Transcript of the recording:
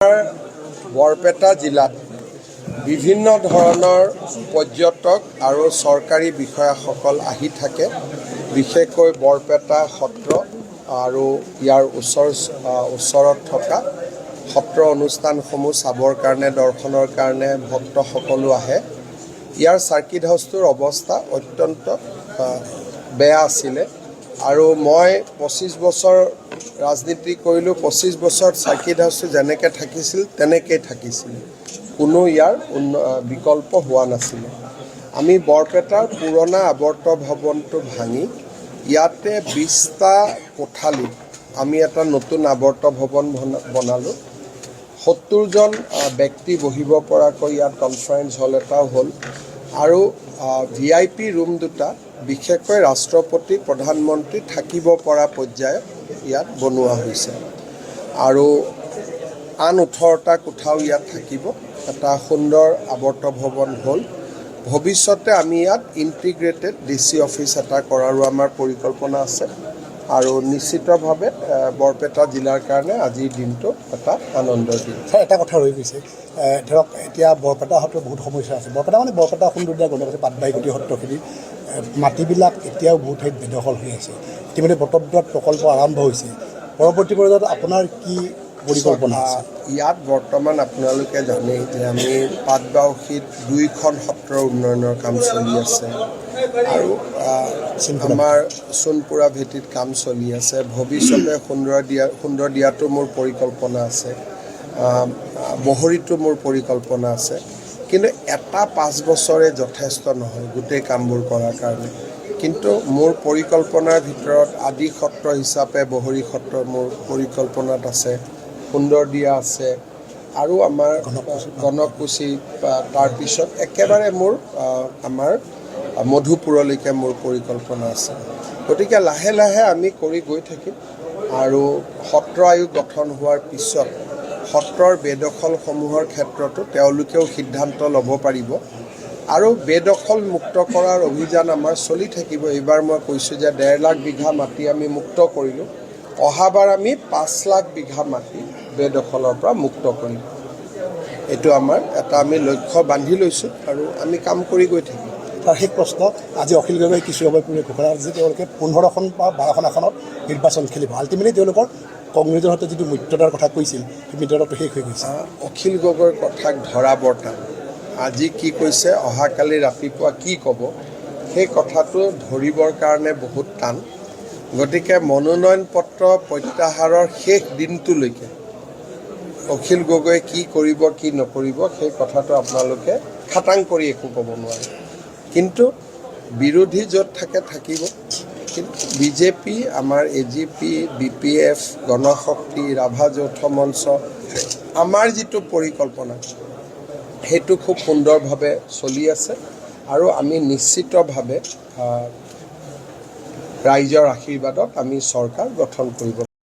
বৰপেটা জিলাত বিভিন্ন ধৰণৰ পৰ্যটক আৰু চৰকাৰী বিষয়াসকল আহি থাকে। বিশেষকৈ বৰপেটা সত্ৰ আৰু ইয়াৰ ওচৰত থকা সত্ৰ অনুষ্ঠানসমূহ চাবৰ কাৰণে দৰ্শনৰ কাৰণে ভক্তসকলো আহে। ইয়াৰ চাৰ্কিট হাউচটোৰ অৱস্থা অত্যন্ত বেয়া আছিলে আৰু মই 25 বছৰ ৰাজনীতি কৰিলোঁ। 25 বছৰত চাৰ্কিট হাউচটো যেনেকৈ থাকিছিল তেনেকৈ থাকিছিল, কোনো ইয়াৰ বিকল্প হোৱা নাছিলে। আমি বৰপেটাৰ পুৰণা আৱৰ্ত ভৱনটো ভাঙি ইয়াতে 20টা কোঠালিত আমি এটা নতুন আৱৰ্ত ভৱন বনালোঁ। 70জন ব্যক্তি বহিব পৰাকৈ ইয়াত কনফাৰেন্স হল এটাও হ'ল আৰু VIP ৰুম দুটা, বিশেষকৈ ৰাষ্ট্ৰপতি প্ৰধানমন্ত্ৰী থাকিব পৰা পৰ্যায়ত ইয়াত বনোৱা হৈছে আৰু আন 18টা কোঠাও ইয়াত থাকিব। এটা সুন্দৰ আৱৰ্ত ভৱন হ'ল। ভৱিষ্যতে আমি ইয়াত ইণ্টিগ্ৰেটেড DC অফিচ এটা কৰাৰো আমাৰ পৰিকল্পনা আছে আৰু নিশ্চিতভাৱে বৰপেটা জিলাৰ কাৰণে আজিৰ দিনটো এটা আনন্দৰ দিন। এটা কথা ৰৈ গৈছে, ধৰক এতিয়া বৰপেটা সত্ৰৰ বহুত সমস্যা আছে। বৰপেটা সুন্দৰীয়া গণপতি পাটবাহীগুটি সত্ৰখিনি মাটিবিলাক এতিয়াও বহুত ঠাইত বেদখল হৈ আছে। ইতিমধ্যে বটদ্ৰৱাত প্ৰকল্প আৰম্ভ হৈছে। পৰৱৰ্তী পৰ্যায়ত আপোনাৰ কি পৰিকল্পনা আছে? ইয়াত বৰ্তমান আপোনালোকে জানেই যে আমি পাটবাউসীত 2খন সত্ৰৰ উন্নয়নৰ কাম চলি আছে আৰু আমাৰ সোণপুৰা ভেটিত কাম চলি আছে। ভৱিষ্যতে সুন্দৰ দিয়াটো মোৰ পৰিকল্পনা আছে, বহৰীতো মোৰ পৰিকল্পনা আছে। কিন্তু এটা 5 বছৰে যথেষ্ট নহয় গোটেই কামবোৰ কৰাৰ কাৰণে। কিন্তু মোৰ পৰিকল্পনাৰ ভিতৰত আদি সত্ৰ হিচাপে বহৰী সত্ৰ মোৰ পৰিকল্পনাত আছে, সুন্দৰ দিয়া আছে আৰু আমাৰ গণকুচি, তাৰপিছত একেবাৰে মোৰ আমাৰ মধুপুৰলৈকে মোৰ পৰিকল্পনা আছে। গতিকে লাহে লাহে আমি কৰি গৈ থাকিম আৰু সত্ৰ আয়োগ গঠন হোৱাৰ পিছত সত্ৰৰ বেদখলসমূহৰ ক্ষেত্ৰতো তেওঁলোকেও সিদ্ধান্ত ল'ব পাৰিব আৰু বেদখল মুক্ত কৰাৰ অভিযান আমাৰ চলি থাকিব। এইবাৰ মই কৈছোঁ যে 1.5 লাখ বিঘা মাটি আমি মুক্ত কৰিলোঁ। অহাবাৰ আমি 5 লাখ বিঘা মাটি বেদখলৰ পৰা মুক্ত কৰিম। এইটো আমাৰ এটা আমি লক্ষ্য বান্ধি লৈছোঁ আৰু আমি কাম কৰি গৈ থাকিম। তাৰ সেই প্ৰশ্ন আজি অখিল গগৈ কিছু সময় পূৰ্বে ঘোষণা যে তেওঁলোকে 15খন বা 12খন আসনত নিৰ্বাচন খেলিব। আল্টিমেটলি তেওঁলোকৰ কংগ্ৰেছৰ সৈতে যিটো মিত্ৰতাৰ কথা কৈছিল সেই মিত্ৰতাটো শেষ হৈ গৈছে। অখিল গগৈৰ কথাক ধৰা বৰ্তা আজি কি কৈছে, অহাকালি ৰাতিপুৱা কি ক'ব, সেই কথাটো ধৰিবৰ কাৰণে বহুত টান। গতিকে মনোনয়ন পত্ৰ প্ৰত্যাহাৰৰ শেষ দিনটোলৈকে অখিল গগৈয়ে কি কৰিব কি নকৰিব সেই কথাটো আপোনালোকে খাটাং কৰি একো ক'ব নোৱাৰে। কিন্তু বিৰোধী য'ত থাকে থাকিব। কিন্তু বিজেপি, আমাৰ AGP, BPF, গণশক্তি, ৰাভা যৌথ মঞ্চ, আমাৰ যিটো পৰিকল্পনা সেইটো খুব সুন্দৰভাৱে চলি আছে আৰু আমি নিশ্চিতভাৱে ৰাইজৰ আশীৰ্বাদত আমি চৰকাৰ গঠন কৰিব।